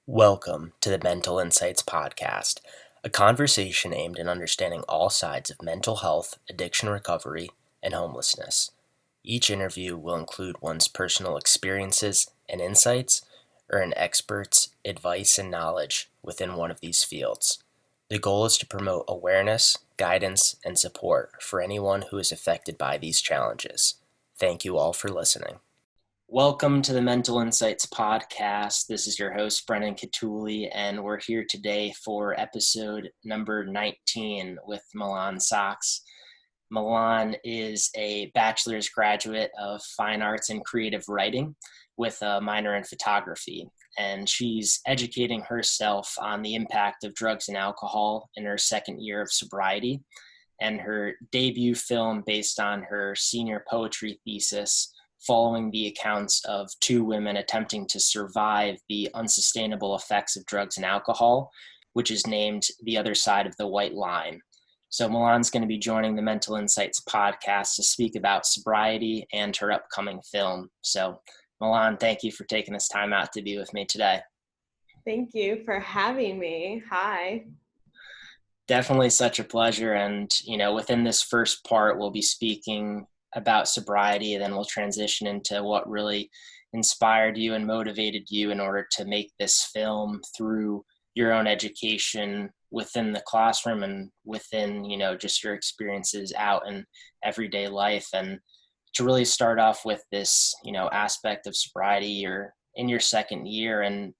Welcome to the Mental Insights Podcast, a conversation aimed at understanding all sides of mental health, addiction recovery, and homelessness. Each interview will include one's personal experiences and insights, or an expert's advice and knowledge within one of these fields. The goal is to promote awareness, guidance, and support for anyone who is affected by these challenges. Thank you all for listening. Welcome to the Mental Insights Podcast. This is your host, Brennan Cutuli, and we're here today for episode number 19 with Milan Sachs. Milan is a bachelor's graduate of fine arts and creative writing with a minor in photography, and she's educating herself on the impact of drugs and alcohol in her second year of sobriety. And her debut film, based on her senior poetry thesis, following the accounts of two women attempting to survive the unsustainable effects of drugs and alcohol, which is named The Other Side of the White Line. So Milan's going to be joining the Mental Insights Podcast to speak about sobriety and her upcoming film. So Milan, thank you for taking this time out to be with me today. Thank you for having me. Hi. Definitely such a pleasure. And, within this first part, we'll be speaking about sobriety, and then we'll transition into what really inspired you and motivated you in order to make this film through your own education within the classroom and within, just your experiences out in everyday life. And to really start off with this, aspect of sobriety, you're in your second year. And,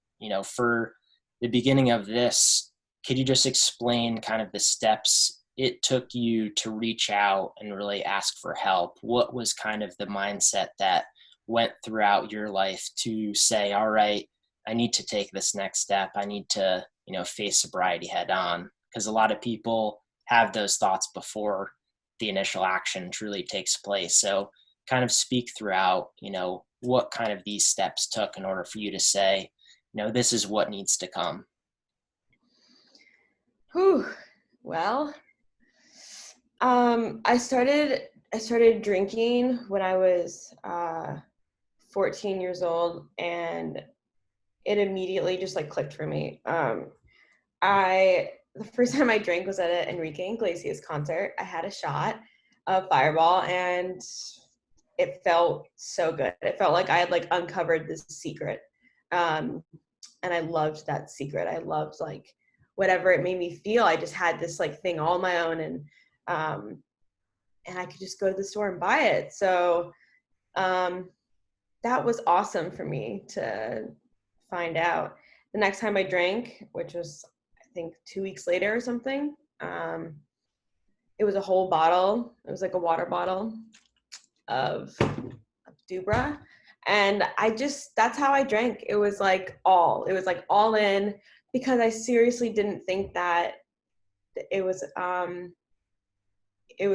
for the beginning of this, could you just explain kind of the steps it took you to reach out and really ask for help? What was kind of the mindset that went throughout your life to say, all right, I need to take this next step. I need to, face sobriety head on? Because a lot of people have those thoughts before the initial action truly takes place. So kind of speak throughout, what kind of these steps took in order for you to say, this is what needs to come. Well, I started drinking when I was 14 years old, and it immediately just clicked for me. The first time I drank was at an Enrique Iglesias concert. I had a shot of Fireball, and it felt so good. It felt like I had uncovered this secret, and I loved that secret. I loved whatever it made me feel. I just had this thing all on my own, and I could just go to the store and buy it. So that was awesome for me to find out. The next time I drank, which was I think 2 weeks later or something, it was a whole bottle. It was like a water bottle of Dubra. And that's how I drank. It was all in, because I seriously didn't think that it was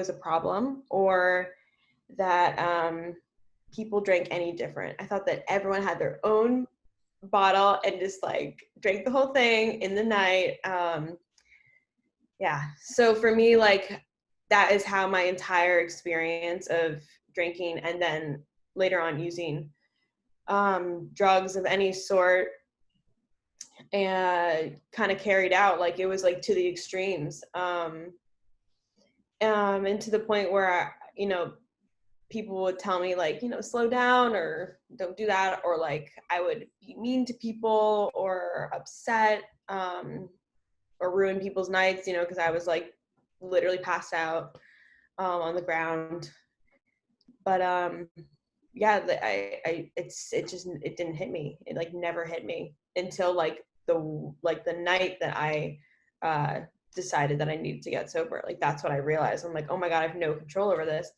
a problem, or that people drank any different. I thought that everyone had their own bottle and just drank the whole thing in the night. So for me, that is how my entire experience of drinking and then later on using drugs of any sort and kind of carried out. It was to the extremes, and to the point where people would tell me slow down or don't do that, or I would be mean to people or upset, or ruin people's nights, because I was literally passed out on the ground. But it didn't hit me. It never hit me until the night that I decided that I needed to get sober. That's what I realized. I'm oh my God, I have no control over this.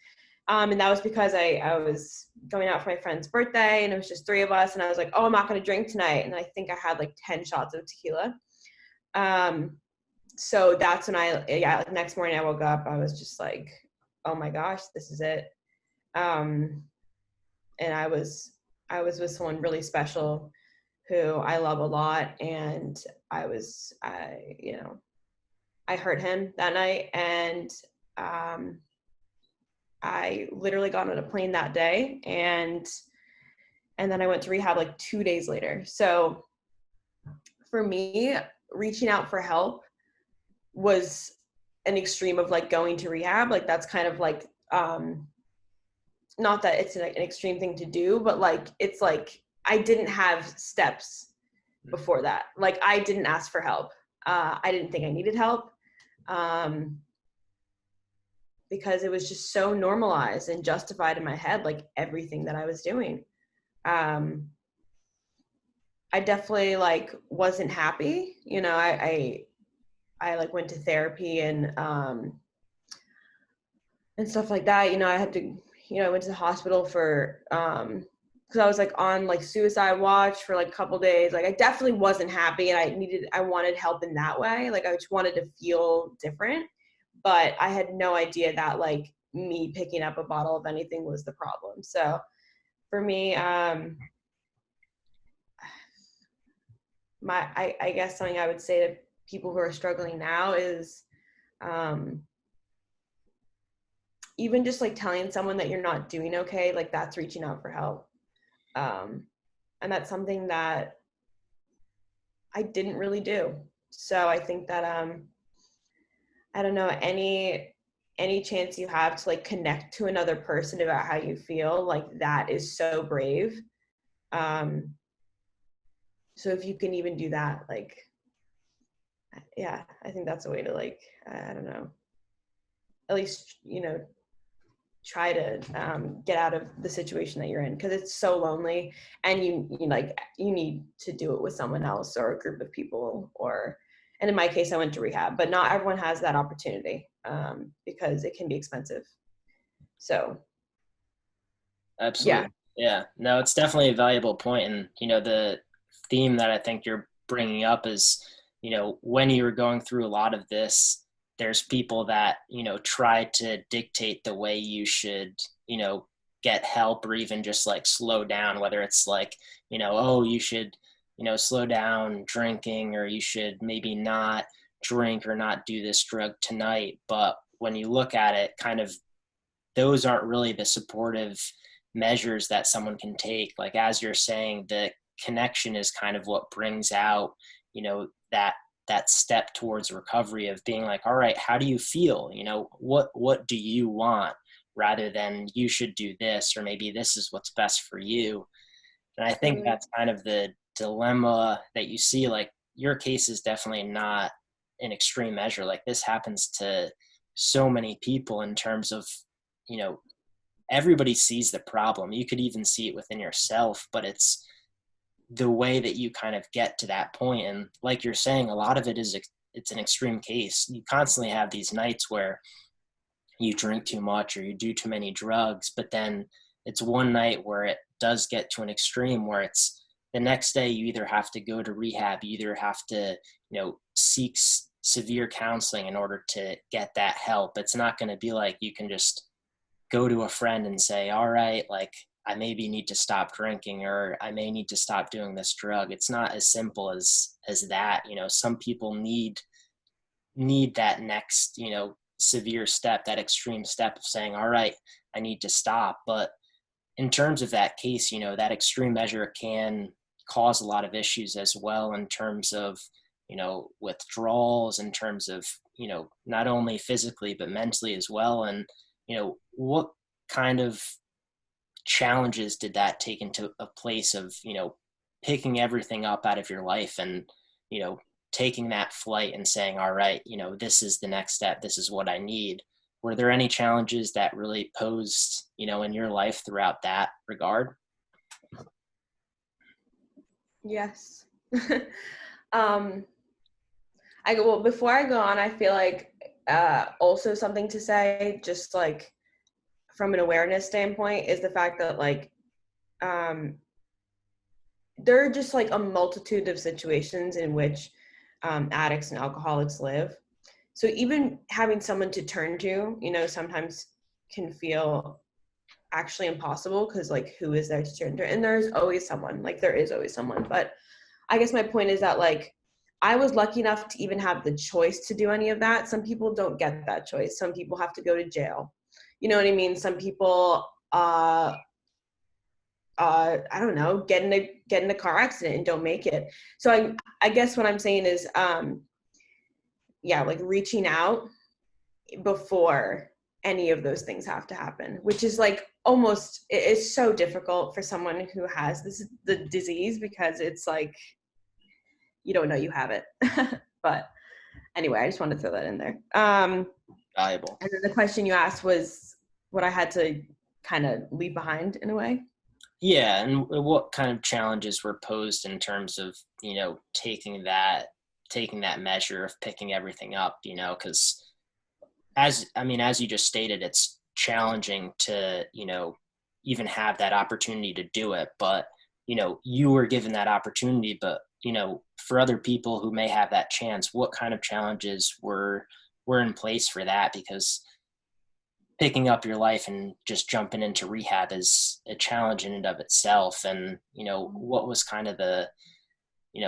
And that was because I was going out for my friend's birthday, and it was just 3 of us, and I was oh, I'm not going to drink tonight. And I think I had 10 shots of tequila. So that's when next morning I woke up, I was just oh my gosh, this is it. And I was with someone really special who I love a lot, and I hurt him that night, and I literally got on a plane that day, and then I went to rehab 2 days later. So for me, reaching out for help was an extreme of like going to rehab. Like that's kind of like, not that it's an extreme thing to do, but like, it's like, I didn't have steps before that. Like I didn't ask for help. I didn't think I needed help. Because it was just so normalized and justified in my head, like everything that I was doing. I definitely like wasn't happy. You know, I like went to therapy and stuff like that. You know, I had to, you know, I went to the hospital for because I was like on like suicide watch for like a couple days. Like I definitely wasn't happy, and I wanted help in that way. Like I just wanted to feel different, but I had no idea that like me picking up a bottle of anything was the problem. So for me, I guess something I would say to people who are struggling now is even just like telling someone that you're not doing okay, like that's reaching out for help. And that's something that I didn't really do. So I think that I don't know, any chance you have to like connect to another person about how you feel, like that is so brave. So if you can even do that, like, yeah, I think that's a way to like, I don't know, at least, you know, try to get out of the situation that you're in, because it's so lonely, and you like you need to do it with someone else or a group of people, or, and in my case I went to rehab, but not everyone has that opportunity because it can be expensive. So Absolutely. yeah. Yeah. No, it's definitely a valuable point. And, the theme that I think you're bringing up is, when you were going through a lot of this, there's people that, try to dictate the way you should, get help, or even just like slow down, whether it's like, oh, you should, slow down drinking, or you should maybe not drink or not do this drug tonight. But when you look at it, kind of, those aren't really the supportive measures that someone can take. Like, as you're saying, the connection is kind of what brings out, that step towards recovery, of being like, all right, how do you feel? What do you want, rather than you should do this, or maybe this is what's best for you. And I think Totally. that's kind of the dilemma that you see. Like, your case is definitely not an extreme measure. Like, this happens to so many people, in terms of, you know, everybody sees the problem. You could even see it within yourself, but it's the way that you kind of get to that point. And like you're saying, a lot of it is, it's an extreme case. You constantly have these nights where you drink too much or you do too many drugs, but then it's one night where it does get to an extreme, where it's the next day you either have to go to rehab, you either have to, seek severe counseling in order to get that help. It's not going to be like you can just go to a friend and say, all right, like, I maybe need to stop drinking, or I may need to stop doing this drug. It's not as simple as that. Some people need that next, severe step, that extreme step of saying, all right, I need to stop. But in terms of that case, that extreme measure can cause a lot of issues as well, in terms of, withdrawals, in terms of, not only physically, but mentally as well. And, what kind of challenges did that take into a place of, picking everything up out of your life, and, taking that flight and saying, all right, this is the next step, this is what I need? Were there any challenges that really posed, in your life throughout that regard? Yes. Well, before I go on, I feel like also something to say, just like from an awareness standpoint, is the fact that like there are just like a multitude of situations in which addicts and alcoholics live. So even having someone to turn to, sometimes can feel actually impossible, because like who is there to turn to? And there is always someone. But I guess my point is that like I was lucky enough to even have the choice to do any of that. Some people don't get that choice. Some people have to go to jail. You know what I mean? Some people I don't know, get in a car accident and don't make it. So I guess what I'm saying is, yeah, like reaching out before any of those things have to happen, which is like almost, it's so difficult for someone who has the disease, because it's like, you don't know you have it. But anyway, I just wanted to throw that in there. Valuable. And then the question you asked was what I had to kind of leave behind in a way. Yeah, and what kind of challenges were posed in terms of, taking that measure of picking everything up, because as you just stated, it's challenging to, even have that opportunity to do it. But, you were given that opportunity, but, for other people who may have that chance, what kind of challenges were in place for that? Because picking up your life and just jumping into rehab is a challenge in and of itself. And, what was kind of the,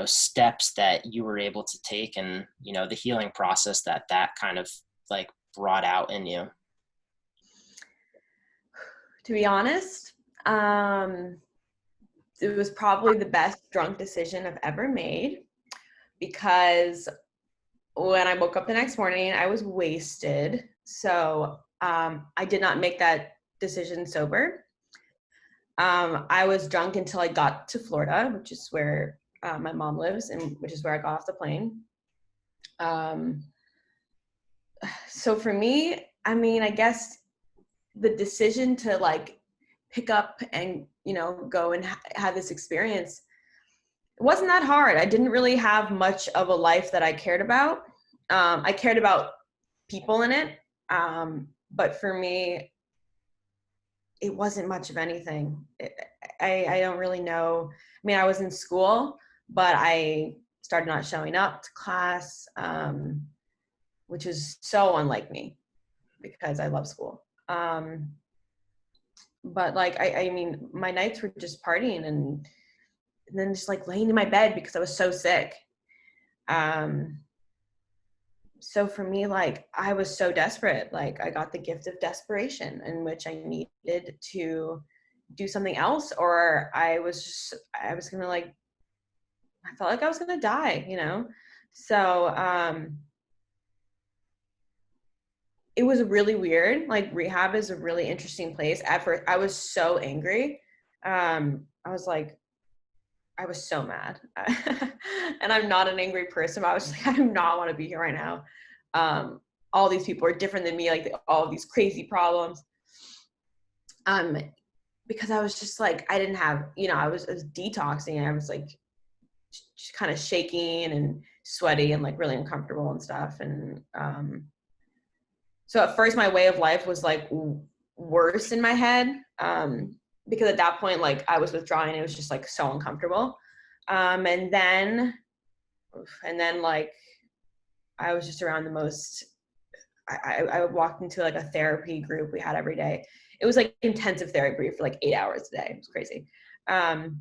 steps that you were able to take, and, the healing process that kind of like brought out in you? To be honest, it was probably the best drunk decision I've ever made, because when I woke up the next morning, I was wasted. So I did not make that decision sober. I was drunk until I got to Florida, which is where my mom lives, and which is where I got off the plane. So for me, I guess the decision to like pick up and, go and have this experience, it wasn't that hard. I didn't really have much of a life that I cared about. I cared about people in it. But for me, it wasn't much of anything. I don't really know. I was in school, but I started not showing up to class, which is so unlike me, because I love school. But like, my nights were just partying and then just like laying in my bed because I was so sick. So for me, like, I was so desperate. Like, I got the gift of desperation, in which I needed to do something else, or I gonna like, I felt like I was gonna die, So it was really weird. Like, rehab is a really interesting place. At first, I was so angry. I was so mad. And I'm not an angry person. I was like, I do not want to be here right now. All these people are different than me, like all these crazy problems. Because I was just like, I didn't have, I was detoxing. I was like just kind of shaking and sweaty and like really uncomfortable and stuff. And so at first my way of life was like worse in my head. Because at that point, like, I was withdrawing, it was just like so uncomfortable. And then like, I was just around the most, I walked into like a therapy group we had every day. It was like intensive therapy for like 8 hours a day. It was crazy. And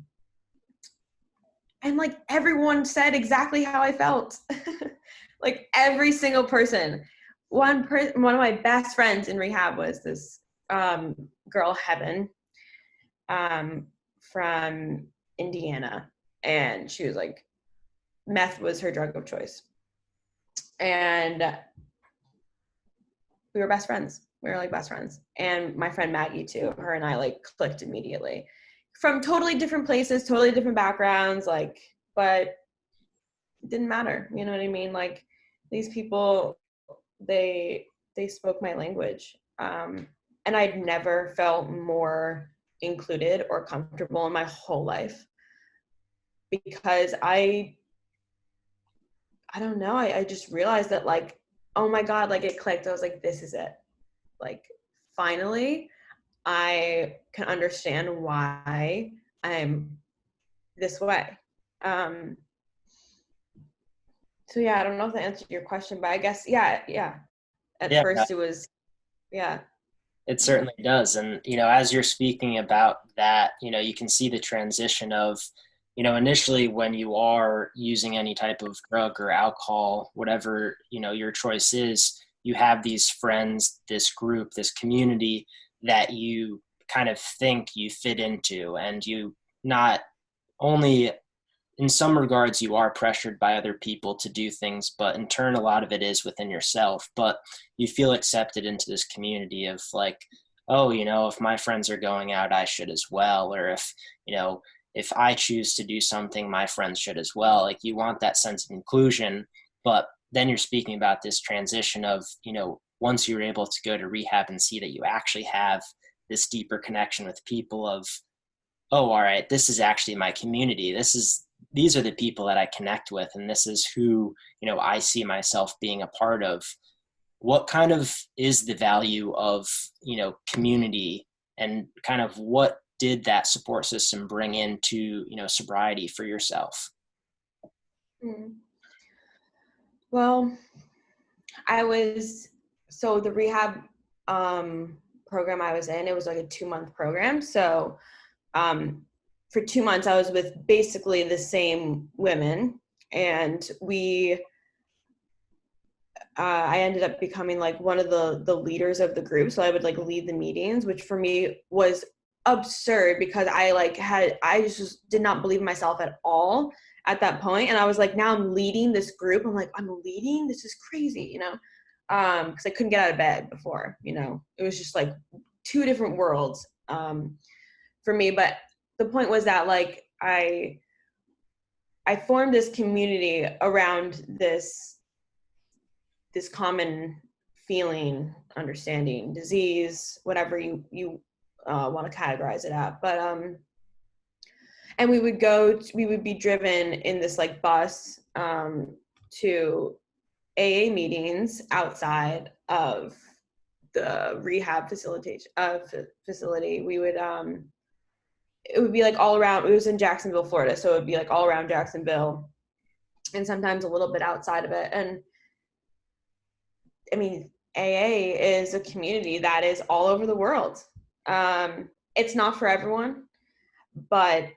like everyone said exactly how I felt. Like every single person. One of my best friends in rehab was this girl, Heaven, from Indiana, and she was like, meth was her drug of choice, and we were best friends. We were like best friends. And my friend Maggie too, her and I like clicked immediately, from totally different places, totally different backgrounds, like, but it didn't matter. You know what I mean? Like, these people, they spoke my language. And I'd never felt more included or comfortable in my whole life, because I don't know, I just realized that, like, oh my God, like, it clicked. I was like, this is it. Like, finally, I can understand why I'm this way. So yeah, I don't know if that answered your question, but I guess, yeah. At Yeah, first it was, yeah. it certainly does. And, as you're speaking about that, you can see the transition of, initially when you are using any type of drug or alcohol, whatever, your choice is, you have these friends, this group, this community that you kind of think you fit into, and you not only in some regards you are pressured by other people to do things, but in turn a lot of it is within yourself. But you feel accepted into this community of like, oh, if my friends are going out, I should as well. Or if I choose to do something, my friends should as well. Like, you want that sense of inclusion. But then you're speaking about this transition of, once you're able to go to rehab and see that you actually have this deeper connection with people of, oh, all right, this is actually my community. These are the people that I connect with, and this is who, I see myself being a part of. What kind of is the value of, community, and kind of what did that support system bring into, sobriety for yourself? Well, so the rehab program I was in, it was like a 2-month program. So for 2 months, I was with basically the same women, and I ended up becoming like one of the leaders of the group. So I would like lead the meetings, which for me was absurd because I just did not believe in myself at all at that point. And I was like, now I'm leading this group. I'm like, I'm leading, this is crazy, because I couldn't get out of bed before, it was just like 2 different worlds for me. But the point was that like I formed this community around this common feeling, understanding, disease, whatever you want to categorize it at. But and we would be driven in this like bus to AA meetings outside of the rehab facility. We would it would be like all around. It was in Jacksonville, Florida, so it would be like all around Jacksonville, and sometimes a little bit outside of it. And I mean, AA is a community that is all over the world. It's not for everyone, but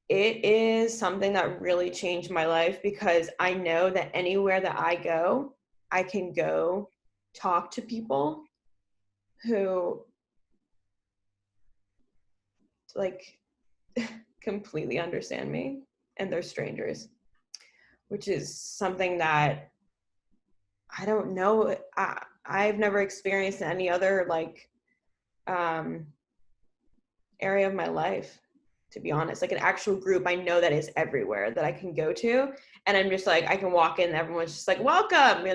it is something that really changed my life, because I know that anywhere that I go, I can go talk to people who like completely understand me, and they're strangers, which is something that I don't know. I've never experienced in any other like area of my life, to be honest. Like an actual group I know that is everywhere that I can go to, and I'm just like, I can walk in and everyone's just like, welcome,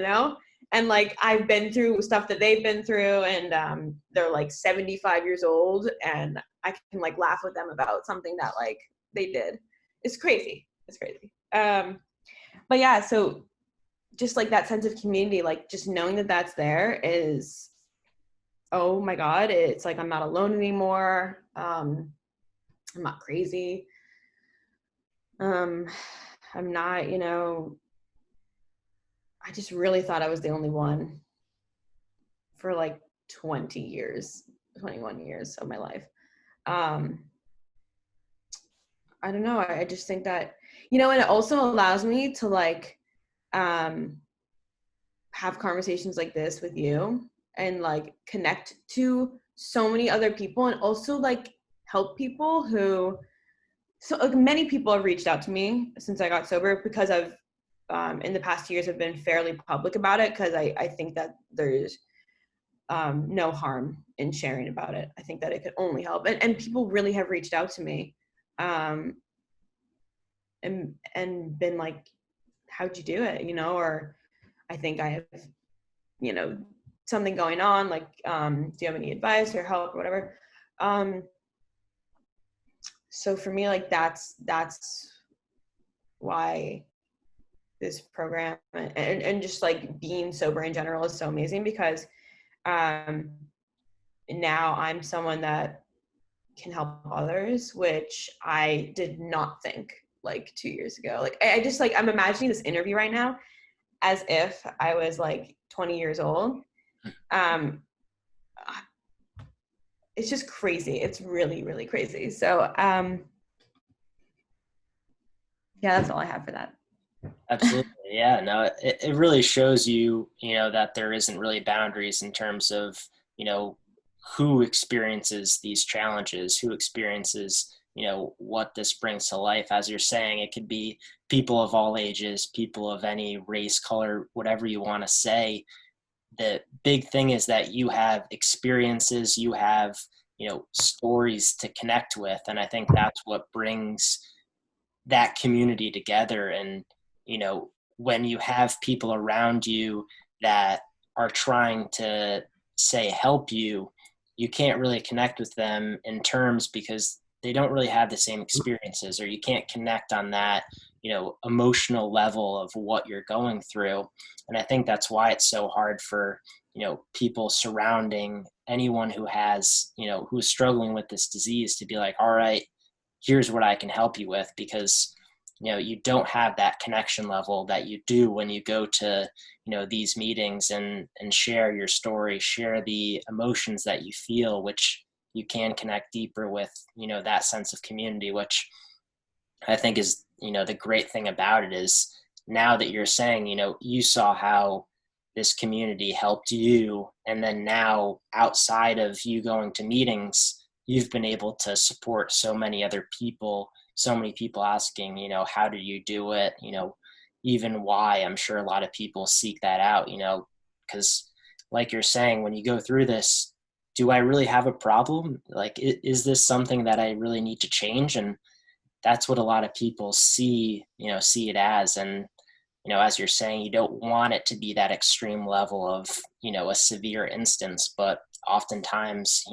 and like I've been through stuff that they've been through, and they're like 75 years old, and I can like laugh with them about something that like they did. It's crazy. But yeah, so just like that sense of community, like just knowing that that's there is, oh my God, it's like I'm not alone anymore. I'm not crazy. I'm not, I just really thought I was the only one for like 21 years of my life. I don't know. I just think that, and it also allows me to like have conversations like this with you, and like connect to so many other people, and also like help people who, so like many people have reached out to me since I got sober, because I've in the past years have been fairly public about it, because I think that there's no harm in sharing about it. I think that it could only help, and people really have reached out to me and been like, how'd you do it, or I think I have, something going on, like do you have any advice or help or whatever. So for me, like that's why this program and just like being sober in general is so amazing, because now I'm someone that can help others, which I did not think like 2 years ago. Like I just like, I'm imagining this interview right now as if I was like 20 years old. It's just crazy. It's really, really crazy. So yeah, that's all I have for that. Absolutely. Yeah, no, it really shows you, that there isn't really boundaries in terms of, who experiences these challenges, who experiences, what this brings to life. As you're saying, it could be people of all ages, people of any race, color, whatever you want to say. The big thing is that you have experiences, you have, stories to connect with. And I think that's what brings that community together. And, when you have people around you that are trying to say help you, you can't really connect with them in terms because they don't really have the same experiences, or you can't connect on that, emotional level of what you're going through. And I think that's why it's so hard for, people surrounding anyone who has, who's struggling with this disease to be like, all right, here's what I can help you with, because you don't have that connection level that you do when you go to these meetings and share your story, share the emotions that you feel, which you can connect deeper with that sense of community, which I think is the great thing about it is now that you're saying you saw how this community helped you, and then now outside of you going to meetings, you've been able to support so many other people, so many people asking, how do you do it? Even why. I'm sure a lot of people seek that out, because like you're saying, when you go through this, do I really have a problem? Like, is this something that I really need to change? And that's what a lot of people see it as. And, as you're saying, you don't want it to be that extreme level of, a severe instance, but oftentimes,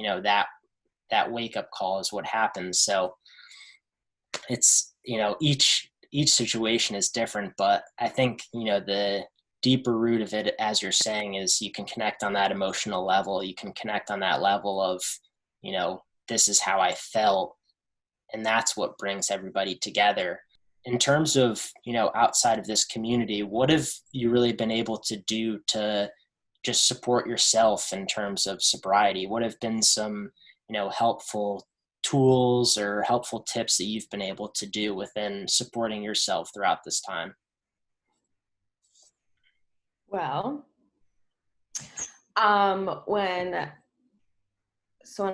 that wake up call is what happens. So it's, each situation is different, but I think, the deeper root of it, as you're saying, is you can connect on that emotional level. You can connect on that level of, this is how I felt. And that's what brings everybody together. In terms of, outside of this community, what have you really been able to do to just support yourself in terms of sobriety? What have been some, helpful tools or helpful tips that you've been able to do within supporting yourself throughout this time? Well, when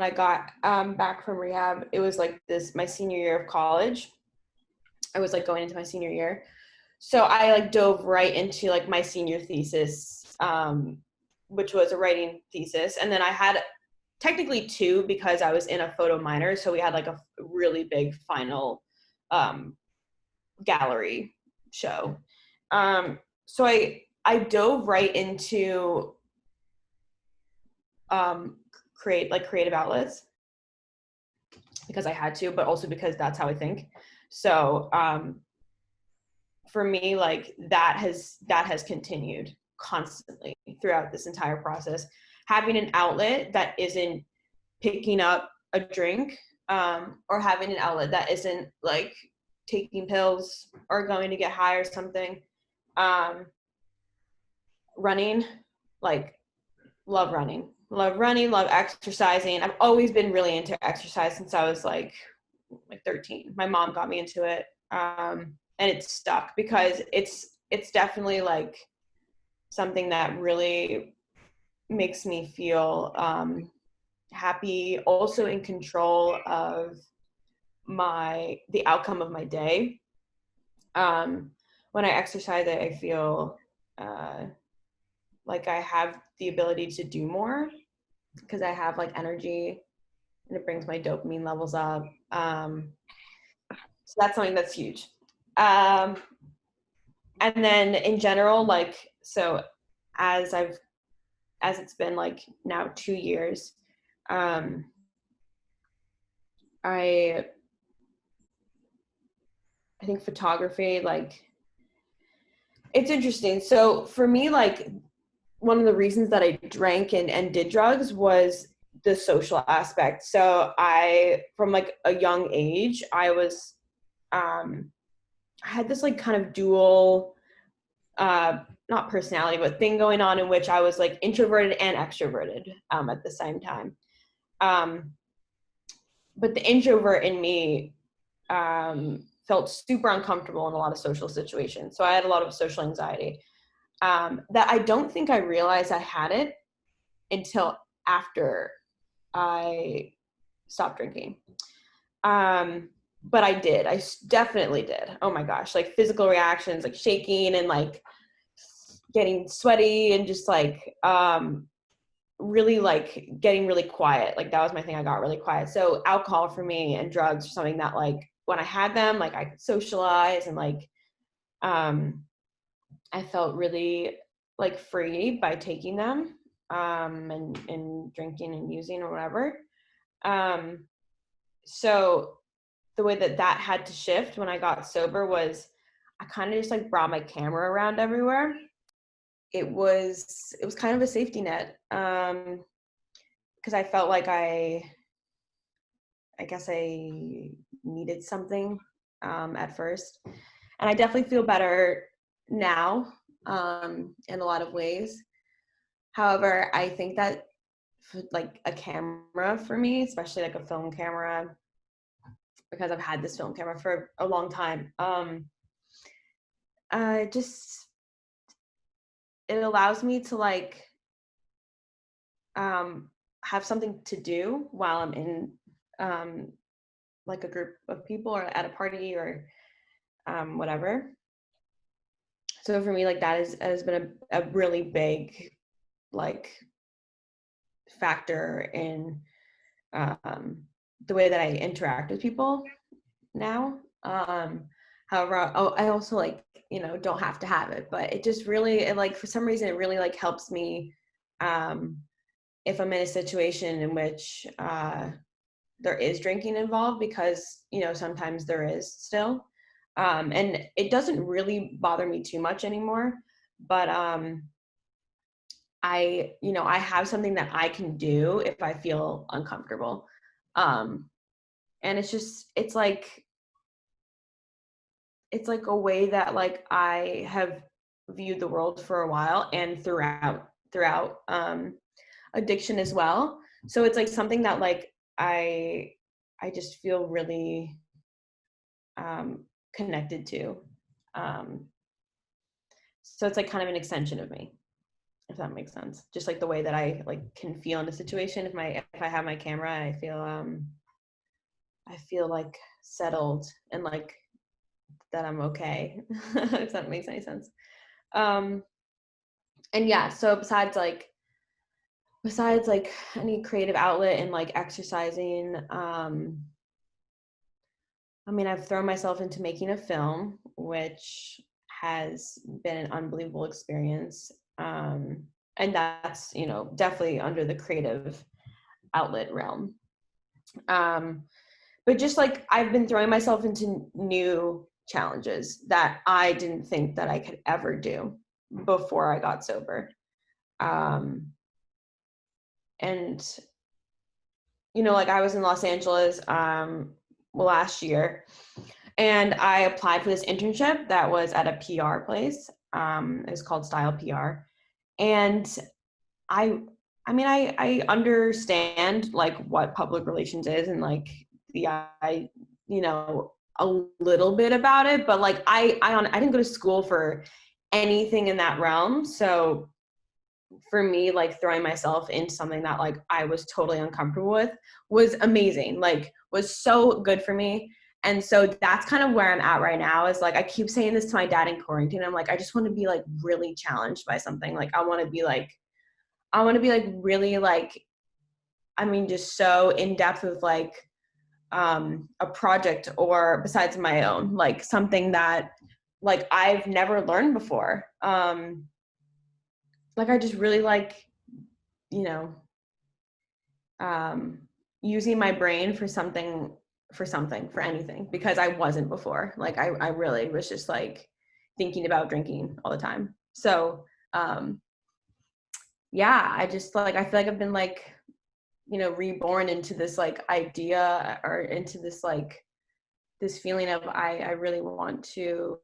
I got back from rehab, it was like my senior year of college. I was like going into my senior year. So I like dove right into like my senior thesis, which was a writing thesis. And then I had technically two because I was in a photo minor. So we had like a really big final gallery show. So I dove right into creative outlets because I had to, but also because that's how I think. So for me, like that has continued constantly throughout this entire process. Having an outlet that isn't picking up a drink, or having an outlet that isn't like taking pills or going to get high or something. Running, like love running, love exercising. I've always been really into exercise since I was like 13. My mom got me into it. And it's stuck because it's definitely like something that really makes me feel happy, also in control of the outcome of my day. When I exercise, I feel like I have the ability to do more because I have like energy and it brings my dopamine levels up. So that's something that's huge. And then in general, like, so as it's been like now 2 years, I think photography, like, it's interesting. So for me, like, one of the reasons that I drank and did drugs was the social aspect. So from like a young age, I had this like kind of dual, not personality, but thing going on in which I was like introverted and extroverted at the same time. But the introvert in me felt super uncomfortable in a lot of social situations. So I had a lot of social anxiety that I don't think I realized I had it until after I stopped drinking. But I did. I definitely did. Oh my gosh, like physical reactions, like shaking and like getting sweaty and just like really like getting really quiet. Like that was my thing. I got really quiet. So alcohol for me and drugs are something that like when I had them, like I could socialize and like I felt really like free by taking them and drinking and using or whatever. So the way that had to shift when I got sober was I kind of just like brought my camera around everywhere. It was kind of a safety net because I felt like I guess I needed something at first, and I definitely feel better now in a lot of ways. However, I think that like a camera for me, especially like a film camera, because I've had this film camera for a long time, just it allows me to like have something to do while I'm in like a group of people or at a party or whatever. So for me, like that has been a really big like factor in the way that I interact with people now. However, I also like, you know, don't have to have it, but it just really, it, like for some reason, it really like helps me if I'm in a situation in which there is drinking involved, because, you know, sometimes there is still. And it doesn't really bother me too much anymore, but you know, I have something that I can do if I feel uncomfortable. And it's like a way that like I have viewed the world for a while and throughout addiction as well. So it's like something that like I just feel really connected to. Um, so it's like kind of an extension of me, if that makes sense. Just like the way that I like can feel in a situation. If I have my camera, I feel like settled and like that I'm okay. If that makes any sense. Um, and yeah, so besides like any creative outlet and like exercising, I mean, I've thrown myself into making a film, which has been an unbelievable experience. And that's, you know, definitely under the creative outlet realm. But just like I've been throwing myself into new challenges that I didn't think that I could ever do before I got sober. And, you know, like I was in Los Angeles last year, and I applied for this internship that was at a PR place. It was called Style PR. And I I mean, I understand like what public relations is and like you know, a little bit about it, but like I didn't go to school for anything in that realm. So for me, like throwing myself into something that like I was totally uncomfortable with was amazing, like was so good for me. And so that's kind of where I'm at right now, is like I keep saying this to my dad in quarantine. I'm like, I just want to be like really challenged by something. Like I want to be like really like, I mean, just so in depth with like a project, or besides my own, like something that like I've never learned before. Like I just really like, you know, using my brain for anything, because I wasn't before. Like I really was just like thinking about drinking all the time. So yeah, I just like, I feel like I've been like, you know, reborn into this like idea, or into this like this feeling of I really want to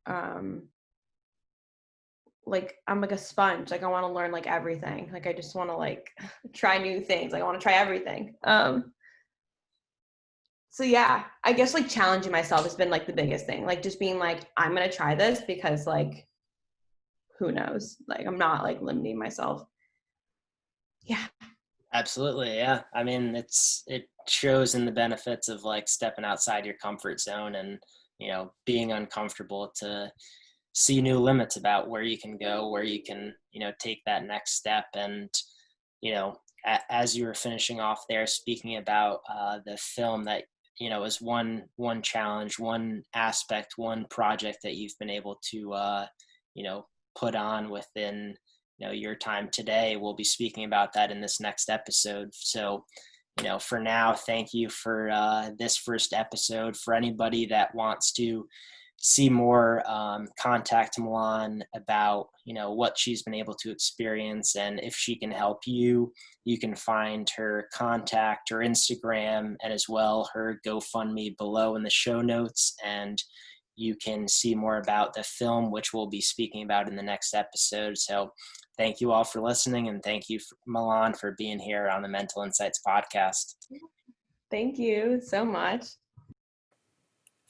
um like I'm like a sponge. Like I want to learn like everything. Like I just want to like try new things. Like I want to try everything. So yeah, I guess like challenging myself has been like the biggest thing. Like just being like, I'm gonna try this because like who knows? Like I'm not like limiting myself. Yeah. Absolutely, yeah. I mean, it shows in the benefits of like stepping outside your comfort zone and, being uncomfortable to see new limits about where you can go, where you can, take that next step. And, as you were finishing off there, speaking about the film that, is one challenge, one aspect, one project that you've been able to, you know, put on within your time today. We'll be speaking about that in this next episode. So, for now, thank you for this first episode. For anybody that wants to see more, contact Milan about what she's been able to experience, and if she can help you, you can find her contact, her Instagram, and as well her GoFundMe below in the show notes. And you can see more about the film, which we'll be speaking about in the next episode. So thank you all for listening, and thank you, Milan, for being here on the Mental Insights podcast. Thank you so much.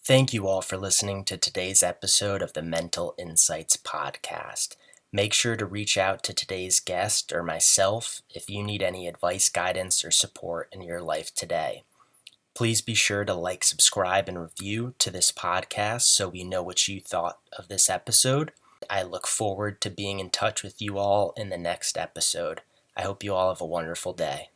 Thank you all for listening to today's episode of the Mental Insights podcast. Make sure to reach out to today's guest or myself if you need any advice, guidance, or support in your life today. Please be sure to like, subscribe, and review to this podcast so we know what you thought of this episode. I look forward to being in touch with you all in the next episode. I hope you all have a wonderful day.